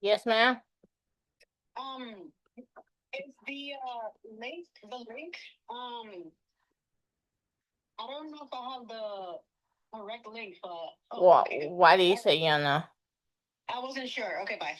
Yes, ma'am. Is the link, I don't know if I have the correct link, but Why do you say you don't know? I wasn't sure. Okay, bye.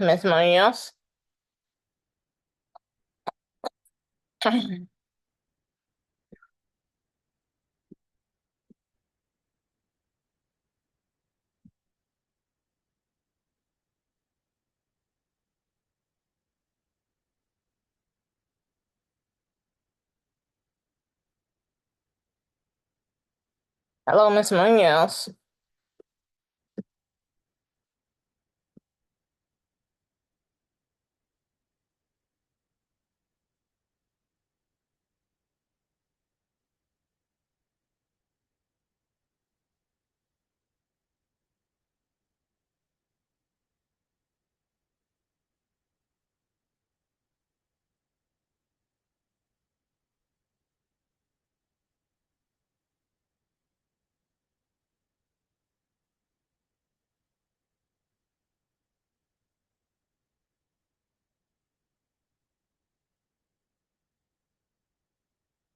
Miss Munoz? Hello, Miss Munoz.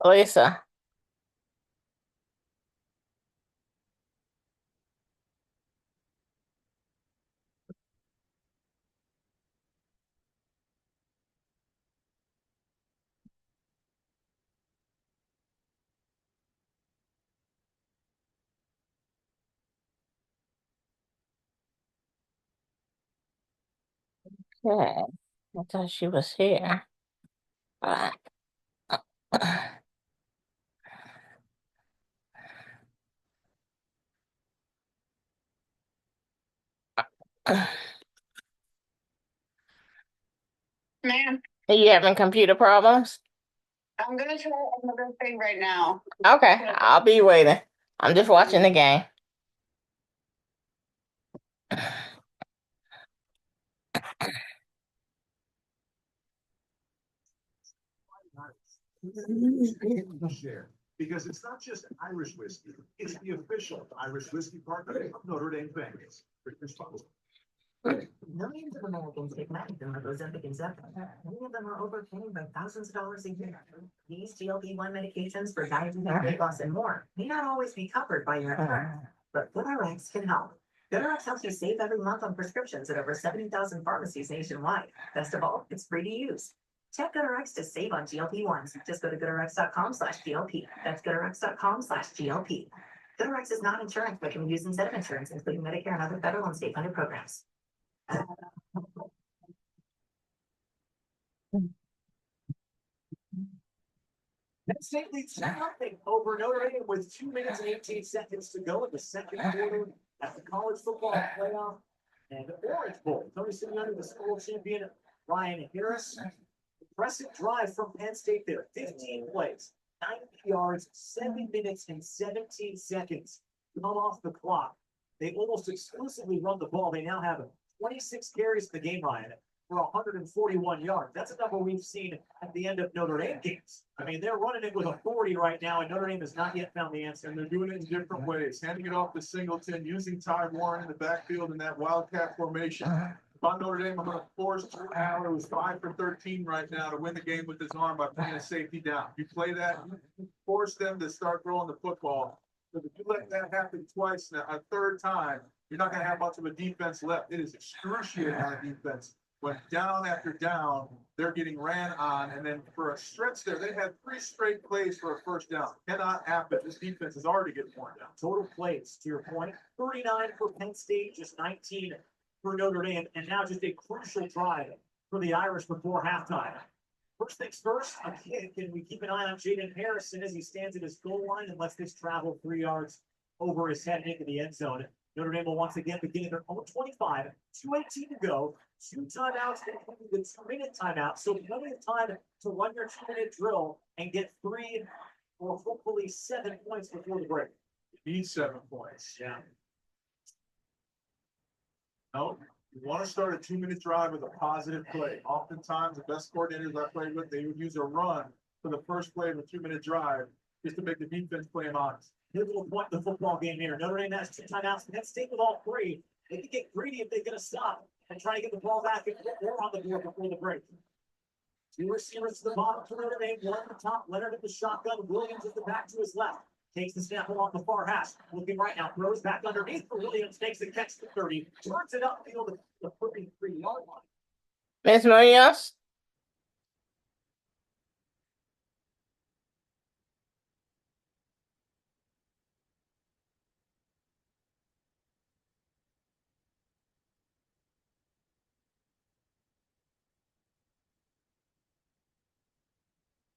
Lisa. Okay. I thought she was here. Uh, Man, Are you having computer problems? I'm gonna try another thing right now. Okay, I'll be waiting. I'm just watching the game. Share because it's not just Irish whiskey, it's the official Irish whiskey partner of Notre Dame fans. Millions of Americans take medicine like Ozempic and Zepbound. Many of them are overpaying by thousands of dollars a year. These GLP-1 medications for diabetes, weight loss, and more may not always be covered by your insurance, but GoodRx can help. GoodRx helps you save every month on prescriptions at over 70,000 pharmacies nationwide. Best of all, it's free to use. Check GoodRx to save on GLP-1s. Just go to goodrx.com/GLP. That's goodrx.com/GLP. GoodRx is not insurance, but can be used instead of insurance, including Medicare and other federal and state funded programs. Penn State leads 2-0 over Notre Dame with 2 minutes and 18 seconds to go in the second quarter at the college football playoff and Orange Bowl. Tony Simeone, the school champion, Ryan Harris. Impressive drive from Penn State there. 15 plays, 90 yards, 7 minutes and 17 seconds. Come off the clock. They almost exclusively run the ball. They now have 26 carries in the game, Ryan, for 141 yards. That's a number we've seen at the end of Notre Dame games. I mean, they're running it with authority right now, and Notre Dame has not yet found the answer. And they're doing it in different ways, handing it off to Singleton, using Ty Warren in the backfield in that wildcat formation. If I'm Notre Dame, I'm going to force Drew Allen, who's 5 for 13 right now, to win the game with his arm by putting a safety down. You play that, you force them to start throwing the football. Because if you let that happen twice, a third time, you're not going to have much of a defense left. It is excruciating on a defense. When down after down, they're getting ran on. And then for a stretch there, they had 3 straight plays for a first down. Cannot happen. This defense is already getting worn down. Total plays, to your point, 39 for Penn State, just 19 for Notre Dame, and now just a crucial drive for the Irish before halftime. First things first, a kick, and we keep an eye on Jaden Harrison as he stands at his goal line and lets this travel 3 yards over his head into the end zone. Notre Dame will once again begin their own 25, 2:18 to go, two timeouts, including the 2-minute timeout. So plenty of time to run your 2-minute drill and get 3 or hopefully 7 points before the break. You need 7 points. Yeah. No, you want to start a 2-minute drive with a positive play. Oftentimes, the best coordinators I played with, they would use a run for the first play of a 2-minute drive just to make the defense play them honest. Pivotal point in the football game here. Notre Dame has 2 timeouts. Penn State with all 3. They can get greedy if they're going to stop and try to get the ball back and get more on the board before the break. 2 receivers to the bottom for Notre Dame. 1 at the top. Leonard at the shotgun. Williams at the back to his left. Takes the snap along the far hash. Looking right now. Throws back underneath for Williams. Takes the catch to 30. Turns it upfield to the 33-yard line. Miss Munoz?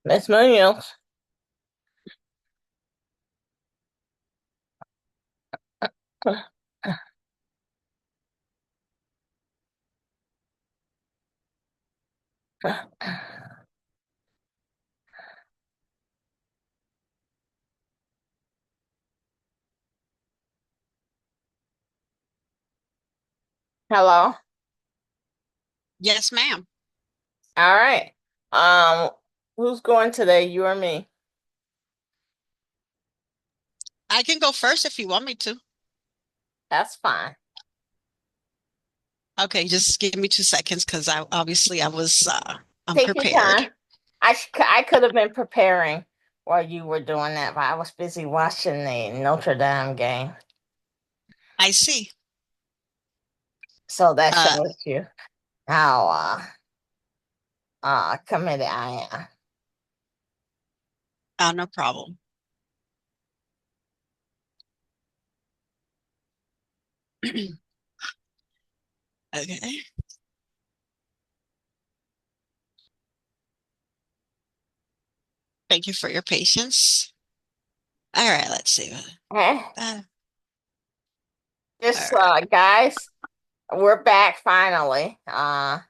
Miss Munoz? Hello? Yes, ma'am. All right. Who's going today, you or me? I can go first if you want me to. That's fine. Okay, just give me 2 seconds because I was I'm Take your prepared. time. I could have been preparing while you were doing that, but I was busy watching the Notre Dame game. I see. So that Uh shows you how committed I am. no problem. Okay. Thank you for your patience. All right, let's see. Eh? All Just right. guys, we're back finally. All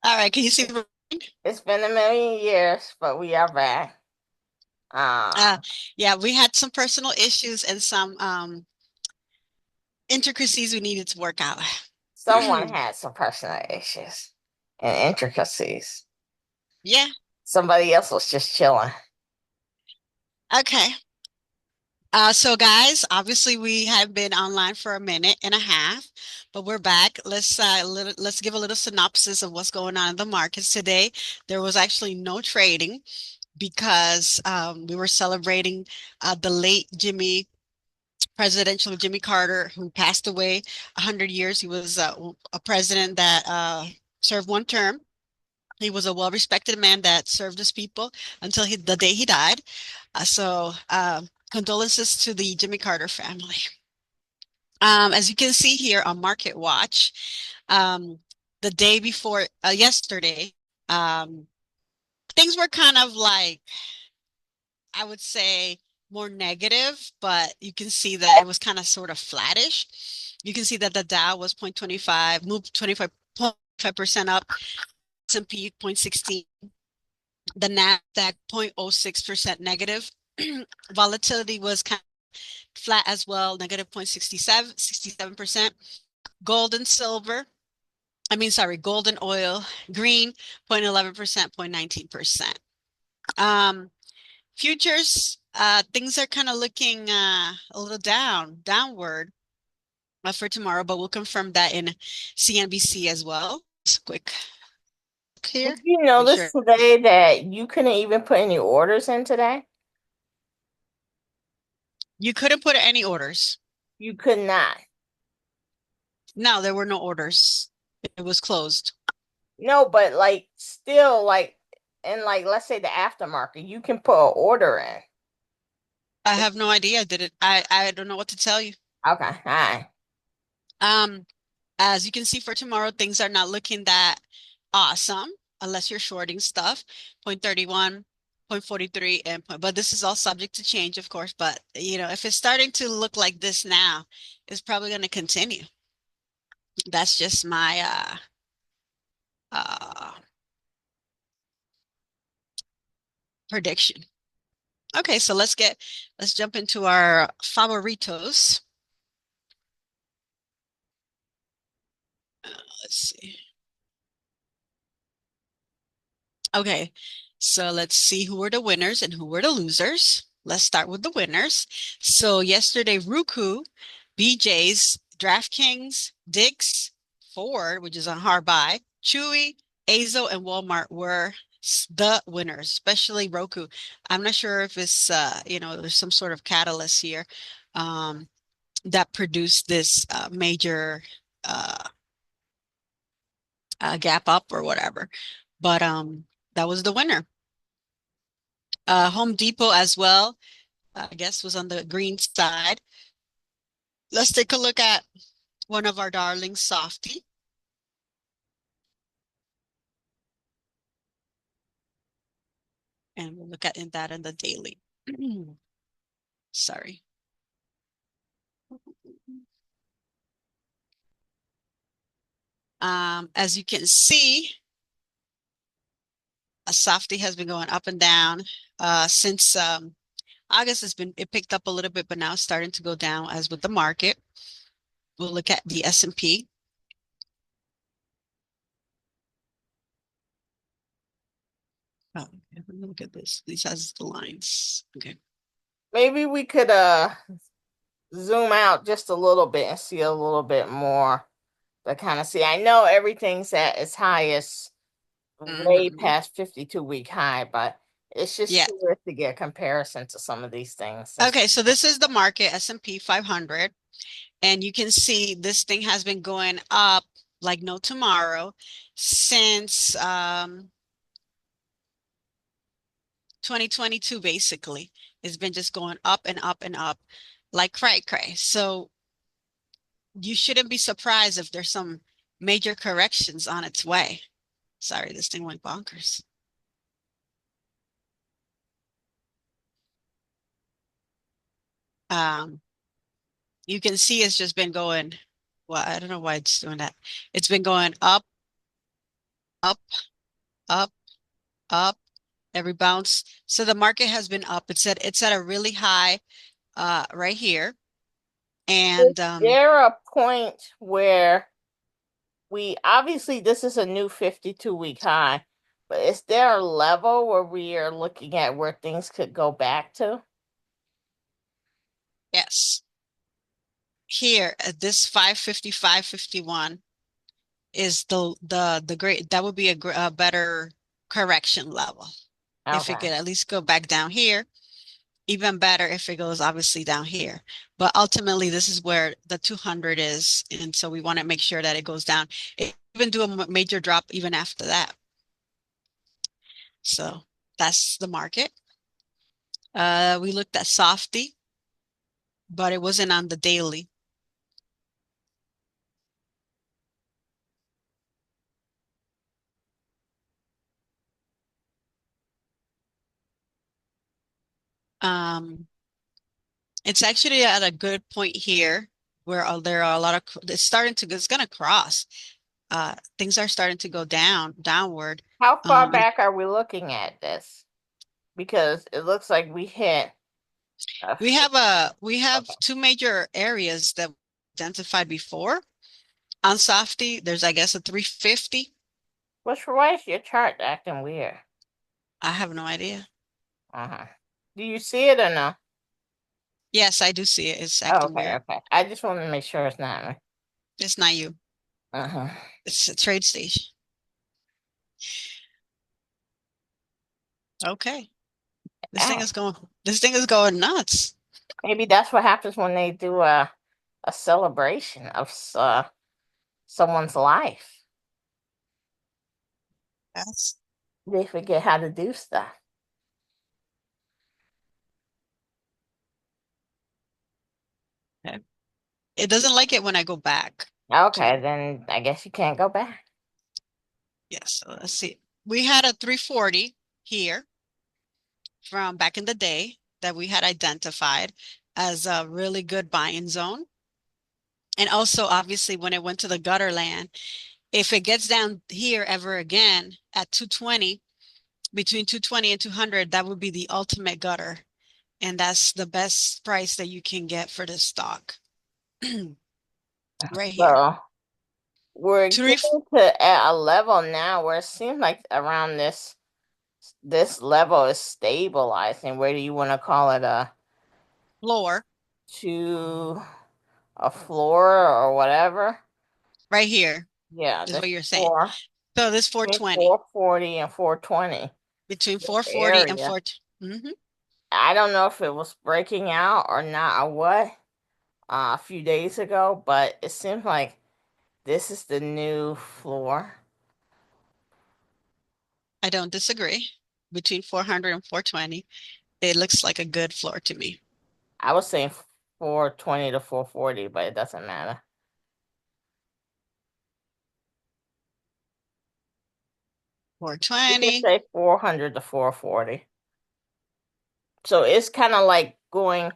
right, can you see? It's been a million years, but we are back. Uh yeah, we had some personal issues and some intricacies we needed to work out. Someone had some personal issues and intricacies. Yeah, Somebody else was just chilling. okay. So guys, obviously we have been online for a minute and a half, but we're back. Let's give a little synopsis of what's going on in the markets today. There was actually no trading because we were celebrating the late presidential Jimmy Carter, who passed away 100 years. He was a president that served 1 term. He was a well-respected man that served his people until the day he died. Condolences to the Jimmy Carter family. As you can see here on Market Watch, the day before yesterday, things were kind of like, I would say, more negative, but you can see that it was kind of sort of flattish. You can see that the Dow was 0.25, moved 25.5% up, S&P 0.16, the Nasdaq 0.06% negative. Volatility was kind of flat as well, negative 67%. Gold and oil, green, 0.11%, 0.19%. Futures, things are kind of looking a little downward for tomorrow, but we'll confirm that in CNBC as well. Just quick here. Did you Make notice sure. today that you couldn't even put any orders in today? You couldn't put any orders. You could not. No, there were no orders. It was closed. No, but like still like in like let's say the aftermarket, you can put an order in. I have no idea. Did it? I don't know what to tell you. Okay, all right. As you can see for tomorrow, things are not looking that awesome unless you're shorting stuff. 0.31, 0.43 and but this is all subject to change, of course. But if it's starting to look like this now, it's probably going to continue. That's just my uh prediction. Okay, so let's jump into our favoritos. Let's see. Okay, so let's see who were the winners and who were the losers. Let's start with the winners. So yesterday, Roku, BJ's, DraftKings, Dick's, Ford, which is a hard buy, Chewy, Azo, and Walmart were the winners, especially Roku. I'm not sure if it's there's some sort of catalyst here that produced this major gap up or whatever. But that was the winner. Home Depot as well, I guess was on the green side. Let's take a look at one of our darlings, Softy. And we'll look at that in the daily. Sorry. As you can see, a Softy has been going up and down since August. It picked up a little bit, but now it's starting to go down as with the market. We'll look at the S&P. Oh, okay. Look at this. These has the lines. Okay. Maybe we could zoom out just a little bit and see a little bit more to kind of see. I know everything's at its highest, way past 52-week high, but it's just Yeah. curious to get a comparison to some of these things. Okay, so this is the market, S&P 500. And you can see this thing has been going up like no tomorrow since 2022, basically. It's been just going up and up and up like cray. So you shouldn't be surprised if there's some major corrections on its way. Sorry, this thing went bonkers. You can see it's just been going, well, I don't know why it's doing that. It's been going up, up, up, up, every bounce. So the market has been up. It's at a really high right here. And Is there a point where we obviously this is a new 52-week high, but is there a level where we are looking at where things could go back to? yes, here at this 550, 551 is the great, that would be a better correction level. If it Okay. could at least go back down here, even better if it goes obviously down here. But ultimately, this is where the 200 is. And so we want to make sure that it goes down. It even do a major drop even after that. So that's the market. We looked at Softy, but it wasn't on the daily. It's actually at a good point here where there are a lot of, it's going to cross. Things are starting to go downward. How far back are we looking at this? Because it looks like we hit We have two major areas that we identified before. On Softy, there's I guess a 350. why is your chart acting weird? I have no idea. Uh-huh. Do you see it or no? Yes, I do see it. It's Oh, acting okay, weird. okay. I just want to make sure it's not me. It's not you. Uh-huh. It's a Tradestation. Okay. This thing is going nuts. Maybe that's what happens when they do a celebration of someone's life. Yes. They forget how to do stuff. Okay. It doesn't like it when I go back. Okay, then I guess you can't go back. Yes, so let's see. We had a 340 here. from back in the day that we had identified as a really good buying zone. And also, obviously, when it went to the gutter land, if it gets down here ever again at 220, between 220 and 200, that would be the ultimate gutter. And that's the best price that you can get for this stock right here. So we're Three, getting to at a level now where it seems like around this level is stabilizing. Where do you want to call it? floor To a floor or whatever? right here Yeah, is this what you're saying. four So this between 420, 440 and 420. between This 440 and area. 4. Mhm. I don't know if it was breaking out or not or what a few days ago, but it seems like this is the new floor. I don't disagree. Between 400 and 420, it looks like a good floor to me. I was saying 420 to 440, but it doesn't matter. You can 420. say 400 to 440. So it's kind of like going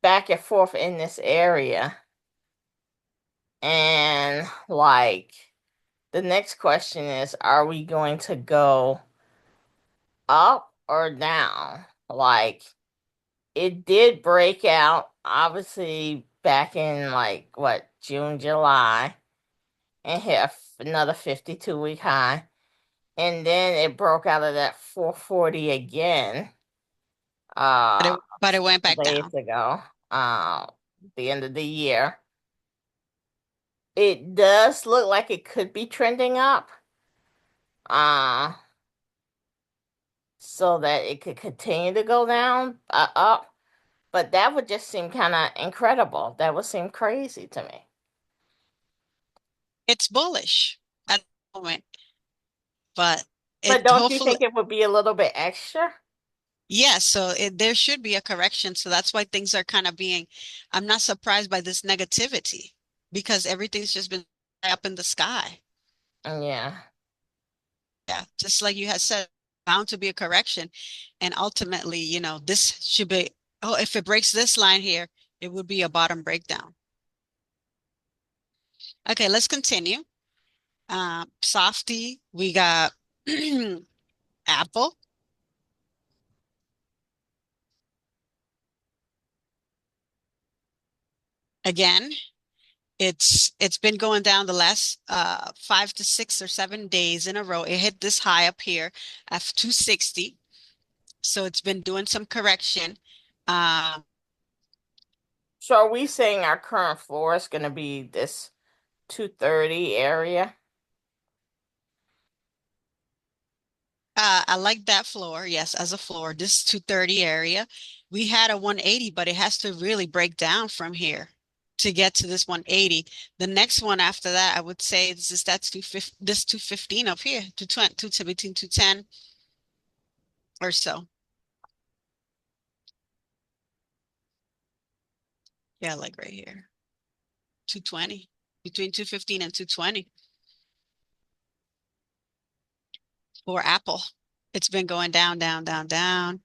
back and forth in this area. And like the next question is, are we going to go up or down? Like it did break out obviously back in like what, June, July, and hit another 52-week high. And then it broke out of that 440 again But uh it, but it a went couple back days down. ago. The end of the year. It does look like it could be trending up. Uh so that it could continue to go down up, but that would just seem kind of incredible. That would seem crazy to me. It's bullish at the moment, but But it don't you hopefully, think it would be a little bit extra? yes, so there should be a correction. So that's why things are kind of being, I'm not surprised by this negativity because everything's just been up in the sky. Yeah. Yeah, just like you had said, bound to be a correction. And ultimately, this should be, oh, if it breaks this line here, it would be a bottom breakdown. Okay, let's continue. Softy, we got Apple. Again, it's been going down the last 5 to 6 or 7 days in a row. It hit this high up here at 260. So it's been doing some correction. Um, So are we saying our current floor is going to be this 230 area? I like that floor, yes, as a floor. This 230 area. We had a 180, but it has to really break down from here to get to this 180. The next one after that, I would say this is that's 250, this 215 up here, 220, 217, 210 or so. Yeah, like right here. 220, between 215 and 220 for Apple. It's been going down, down, down, down.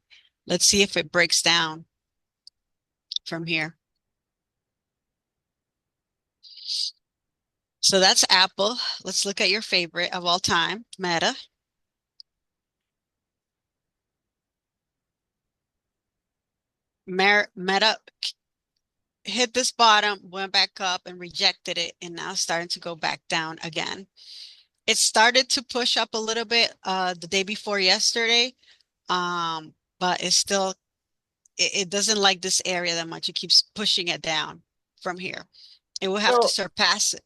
Let's see if it breaks down from here. So that's Apple. Let's look at your favorite of all time, Meta. Meta hit this bottom, went back up and rejected it, and now starting to go back down again. It started to push up a little bit the day before yesterday, but it doesn't like this area that much. It keeps pushing it down from here. It will have to So surpass it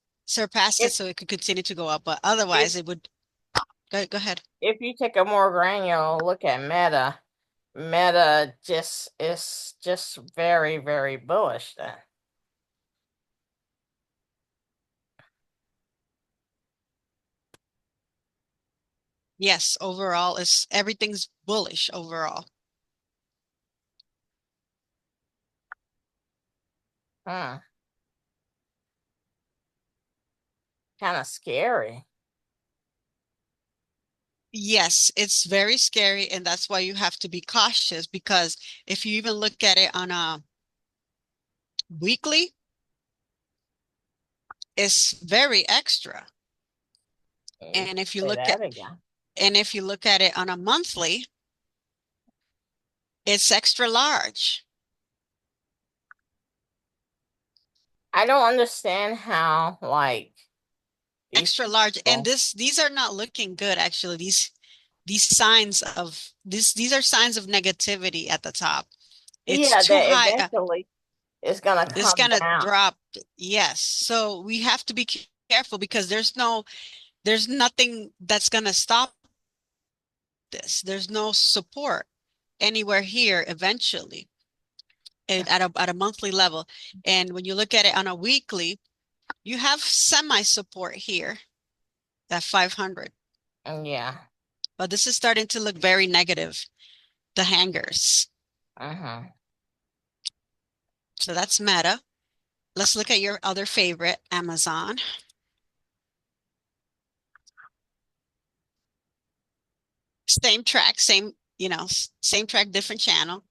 if so it could continue to go up, but if otherwise it would go ahead. if you take a more granular look at Meta, Meta just is just very, very bullish then. Yes, overall is everything's bullish overall. Hmm. Kind of scary. Yes, it's very scary, and that's why you have to be cautious because if you even look at it on a weekly, it's very extra. You And if you say look at that again. and if you look at it on a monthly, it's extra large. I don't understand how, like, these Extra large. And people. these are not looking good actually. These signs of these are signs of negativity at the top. It's Yeah, too that high. eventually it's gonna It's come gonna down. drop. Yes. So we have to be careful because there's nothing that's gonna stop this. There's no support anywhere here eventually at a monthly level. And when you look at it on a weekly, you have semi support here at 500. Yeah. But this is starting to look very negative, the hangers. Uh-huh. So that's Meta. Let's look at your other favorite, Amazon. Same track, same, same track, different channel.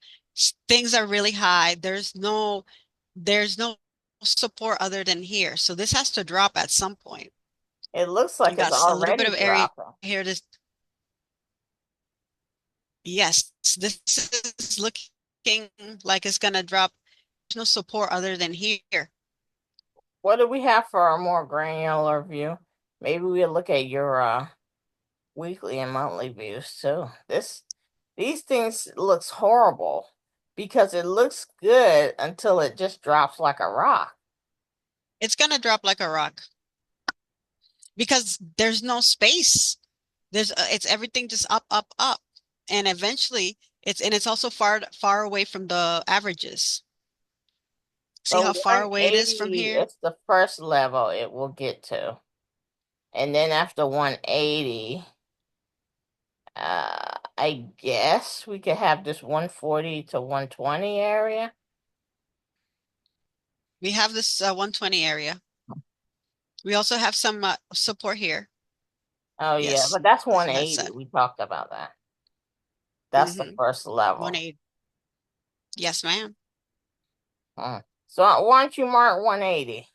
Things are really high. There's no support other than here. So this has to drop at some point. It looks You like it's got a little bit already of area dropping. here to, yes, this is looking like it's gonna drop. There's no support other than here. What do we have for a more granular view? Maybe we'll look at your weekly and monthly views too. These things looks horrible because it looks good until it just drops like a rock. It's gonna drop like a rock because there's no space. It's everything just up, up, up. And eventually it's also far away from the averages. See But how far away it is from 180 here? it's the first level it will get to. And then after 180, I guess we could have this 140 to 120 area. We have this 120 area. We also have some support here. Oh yeah, Yes, but that's as Matt 180. said. We talked about that. That's the Mm-hmm. first level. 180. Yes, ma'am. So why don't you mark 180?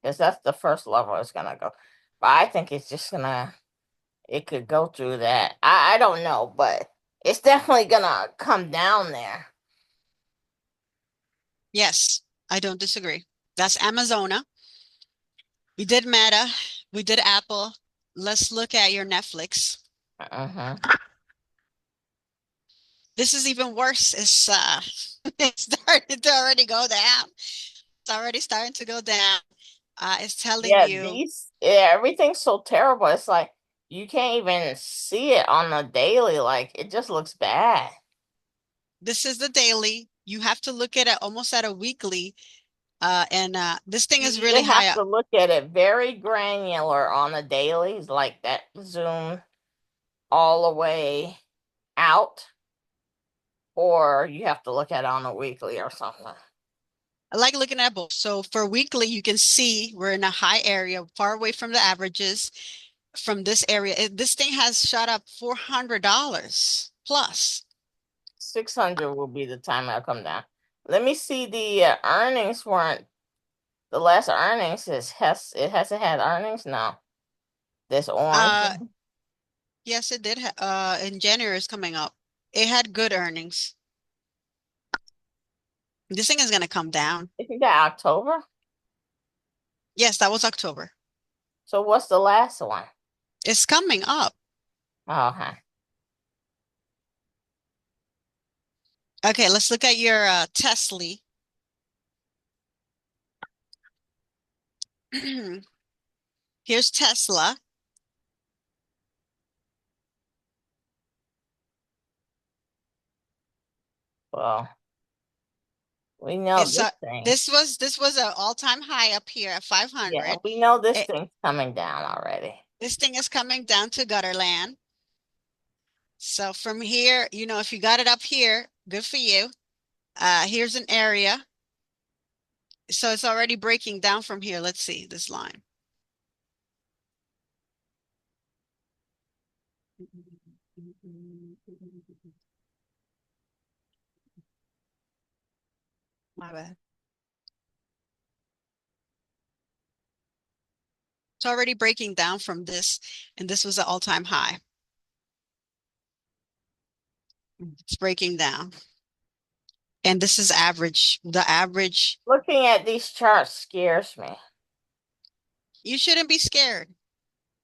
Because that's the first level it's gonna go. But I think it's just gonna it could go through that. I don't know, but it's definitely gonna come down there. Yes, I don't disagree. That's Amazona. We did Meta. We did Apple. Let's look at your Netflix. Uh-huh. This is even worse. It's it's starting to already go down. It's already starting to go down. It's telling Yeah, you everything's so terrible. It's like you can't even see it on the daily. Like it just looks bad. this is the daily. You have to look at it almost at a weekly. And this thing You is really either have high to up. look at it very granular on the dailies, like that zoom all the way out, or you have to look at it on a weekly or something. I like looking at both. So for weekly, you can see we're in a high area, far away from the averages from this area. This thing has shot up $400 plus. 600 will be the time I'll come down. Let me see the earnings weren't the last earnings it hasn't had earnings now. This orange Uh, one. yes, it did. In January is coming up. It had good earnings. This thing is going to come down. Isn't that October? Yes, that was October. So what's the last one? It's coming up. Okay. Okay, let's look at your Tesla. Here's Tesla. Well, we know It's this thing. this was an all-time high up here at Yeah, 500. we know this It, thing's coming down already. this thing is coming down to Gutterland. So from here, if you got it up here, good for you. Here's an area. So it's already breaking down from here. Let's see this line. My bad. It's already breaking down from this, and this was an all-time high. It's breaking down. And this is average. The average, Looking at these charts scares me. you shouldn't be scared.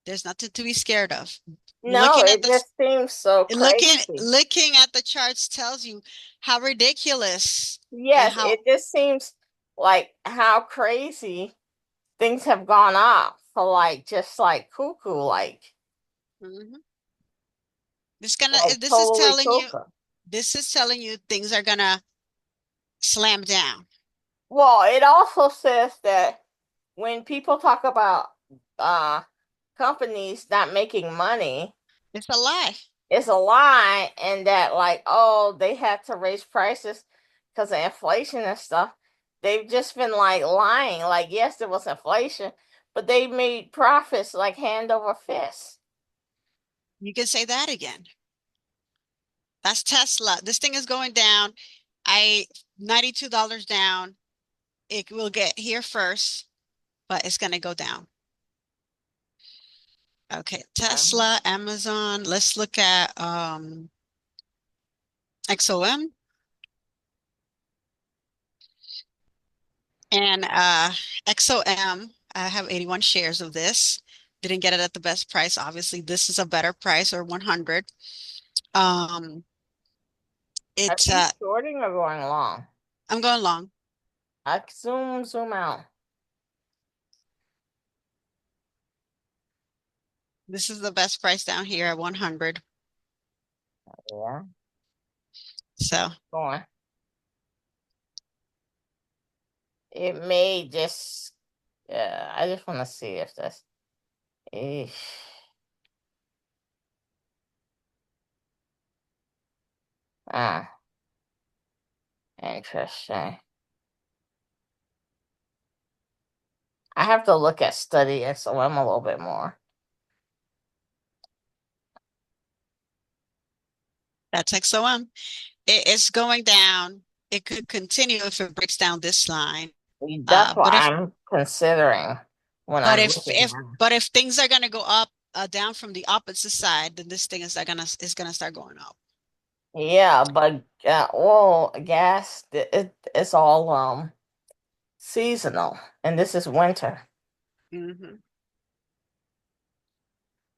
There's nothing to be scared of. No, Looking at it this, just seems so crazy. looking at the charts tells you how ridiculous and Yes, how it just seems like how crazy things have gone up for like just like cuckoo, Mhm. like This is totally telling you, cuckoo. things are gonna slam down. Well, it also says that when people talk about uh companies not making money, It's a lie. it's a lie, and that like, oh, they had to raise prices because of inflation and stuff. They've just been like lying. Like, yes, there was inflation, but they made profits like hand over fist. You can say that again. That's Tesla. This thing is going down. I $92 down. It will get here first, but it's gonna go down. Okay, Mhm. Tesla, Amazon. Let's look at XOM and XOM. I have 81 shares of this. Didn't get it at the best price. Obviously, this is a better price or 100. Um, Are it's you shorting or going long? I'm going long. I zoom out. This is the best price down here at 100. Yeah, So going. It may just. Yeah, I just want to see if that's. Eesh. Ah, interesting. I have to look at study SOM a little bit more. that's XOM. It's going down. It could continue if it breaks down this line. That's what But if I'm considering when but I'm if looking if at. but if things are gonna go up down from the opposite side, then this thing is gonna start going up. Yeah, but oil, gas, it's all seasonal, and this is winter. Hmm.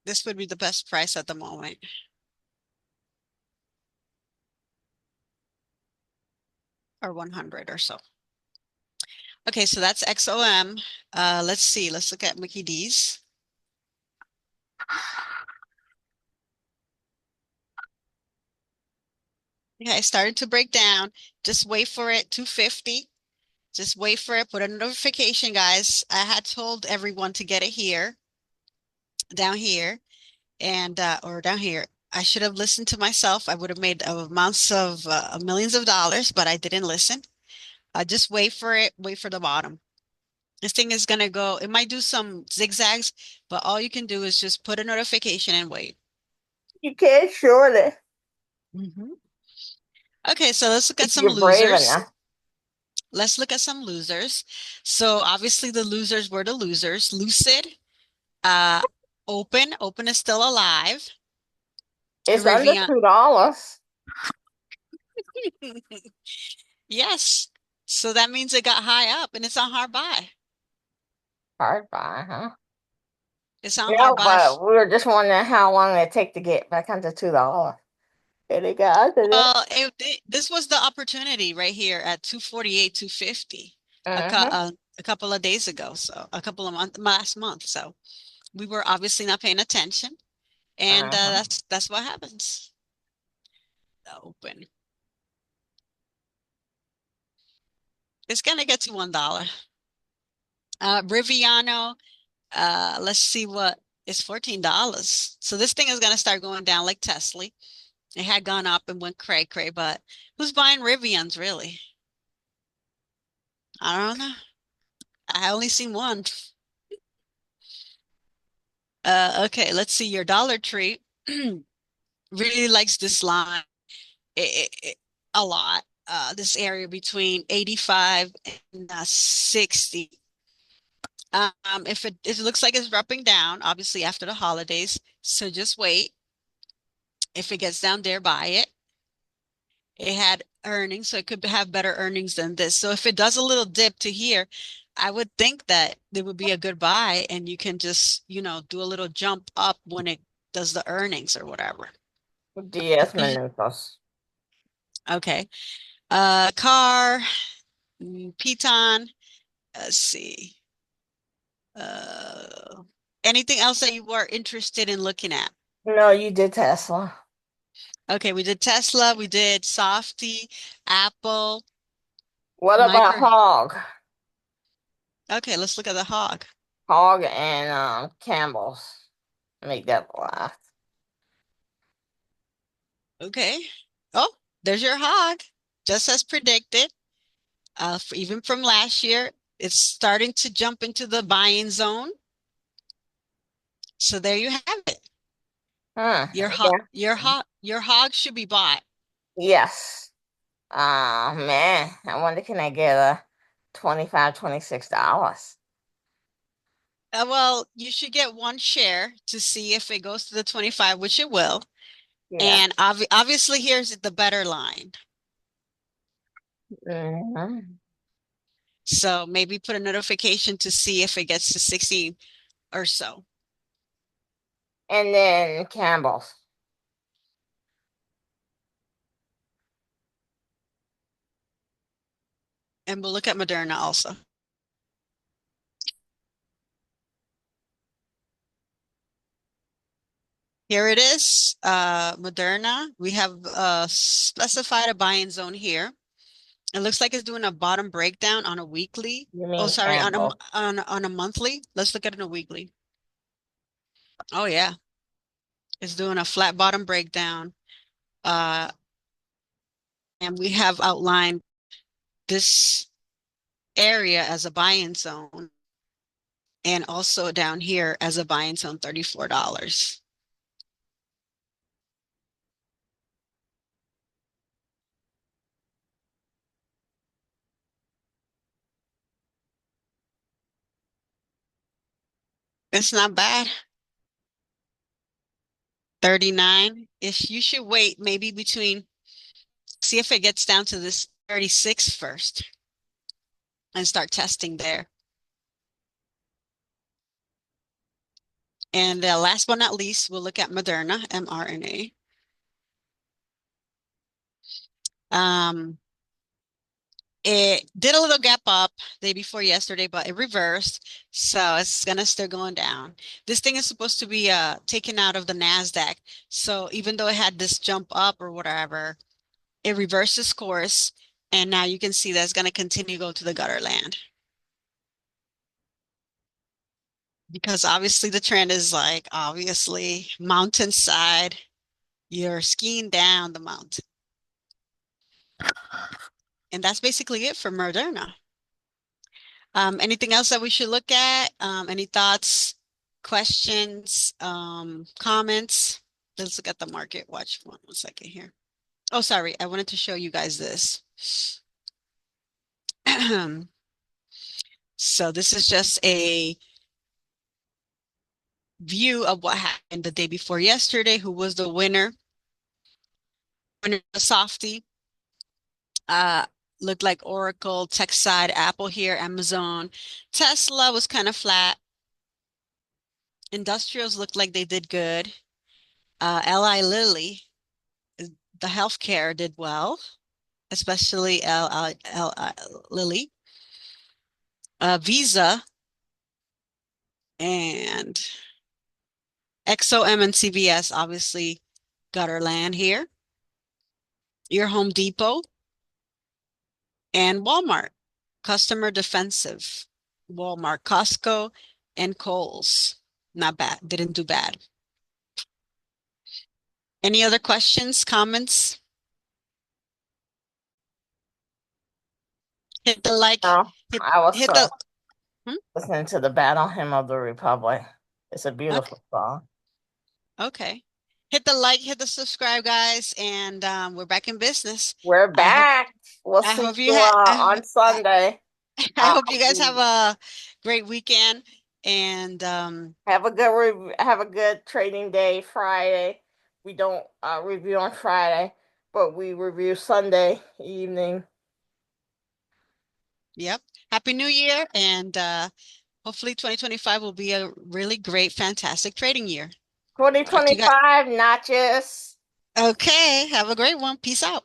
This would be the best price at the moment, or 100 or so. Okay, so that's XOM. Let's see. Let's look at Mickey D's. Yeah, it started to break down. Just wait for it. 250. Just wait for it. Put a notification, guys. I had told everyone to get it here, down here, and or down here. I should have listened to myself. I would have made amounts of millions of dollars, but I didn't listen. Just wait for it. Wait for the bottom. This thing is gonna go. It might do some zigzags, but all you can do is just put a notification and wait. You can't short it Mhm. Okay, so let's look at if some you're brave losers. enough. Let's look at some losers. So obviously the losers were the losers. Lucid, uh, Open is still alive. It's under Rivian. $2. Yes. So that means it got high up and it's on hard buy. Hard buy, huh? It's on Yeah, hard buy. but we were just wondering how long it take to get back under $2. And it got under that. Well, this was the opportunity right here at 248, 250 Mm-hmm. a couple of days ago. So a couple of months last month. So we were obviously not paying attention. And Mm-hmm. that's what happens. Open. It's gonna get to $1. Riviano, let's see what it's $14. So this thing is gonna start going down like Tesla. It had gone up and went cray cray, but who's buying Rivians really? I don't know. I only seen one. Okay, let's see. Your Dollar Tree really likes this line a lot. this area between 85 and 60. If it looks like it's dropping down, obviously after the holidays, so just wait. If it gets down there, buy it. It had earnings, so it could have better earnings than this. So if it does a little dip to here, I would think that it would be a good buy, and you can just, do a little jump up when it does the earnings or whatever. 10 minutos. Okay. Car, Piton. Let's see. Uh, Anything else that you were interested in looking at? No, you did Tesla. Okay, we did Tesla, we did Softy, Apple, What about Micro. Hog? Okay, let's look at the hog. Hog and Campbell's. Make that laugh. Okay. Oh, there's your hog, just as predicted. Even from last year, it's starting to jump into the buying zone. So there you have it. Yeah. Your hog should be bought. Yes. Man, I wonder can I get a 25, $26? Well, you should get one share to see if it goes to the 25, which it will. Yeah. And obviously, here's the better line. Mhm. So maybe put a notification to see if it gets to 16 or so. And then Campbell's. And we'll look at Moderna also. Here it is, Moderna. We have specified a buying zone here. It looks like it's doing a bottom breakdown on a weekly. You Oh, mean sorry, Campbell? on a monthly. Let's look at it on a weekly. Oh yeah, it's doing a flat bottom breakdown. Uh, and we have outlined this area as a buying zone, and also down here as a buying zone, $34. It's not bad. 39-ish. You should wait maybe see if it gets down to this 36 first and start testing there. And last but not least, we'll look at Moderna, mRNA. Um, it did a little gap up day before yesterday, but it reversed. So it's gonna still going down. This thing is supposed to be taken out of the NASDAQ. So even though it had this jump up or whatever, it reverses course. And now you can see that's gonna continue to go to the gutter land. Because obviously the trend is like obviously mountainside. You're skiing down the mountain. And that's basically it for Moderna. Anything else that we should look at? Any thoughts, questions, comments? Let's look at the market. Watch one second here. Oh, sorry. I wanted to show you guys this. So this is just a view of what happened the day before yesterday. Who was the winner? Winner, the softy. Uh, Looked like Oracle, TechSide, Apple here, Amazon. Tesla was kind of flat. Industrials looked like they did good. Eli Lilly, the healthcare did well, especially Lilly. Visa and XOM and CVS obviously got our land here. Your Home Depot and Walmart, customer defensive. Walmart, Costco, and Kohl's. Not bad, didn't do bad. Any other questions, comments? Hit the like, No, hit I was hit the hmm? listening to the Battle Hymn of the Republic. It's a Okay. beautiful song. Okay. hit the like, hit the subscribe, guys, and we're back in business. We're I hope back. We'll I see hope you you had on Sunday. I hope you guys have We a great weekend and have a have a good trading day Friday. We don't review on Friday, but we review Sunday evening. yep. Happy New Year and hopefully 2025 will be a really great, fantastic trading year. Talk to you guys. 2025, not just Okay, have a great one. Peace out.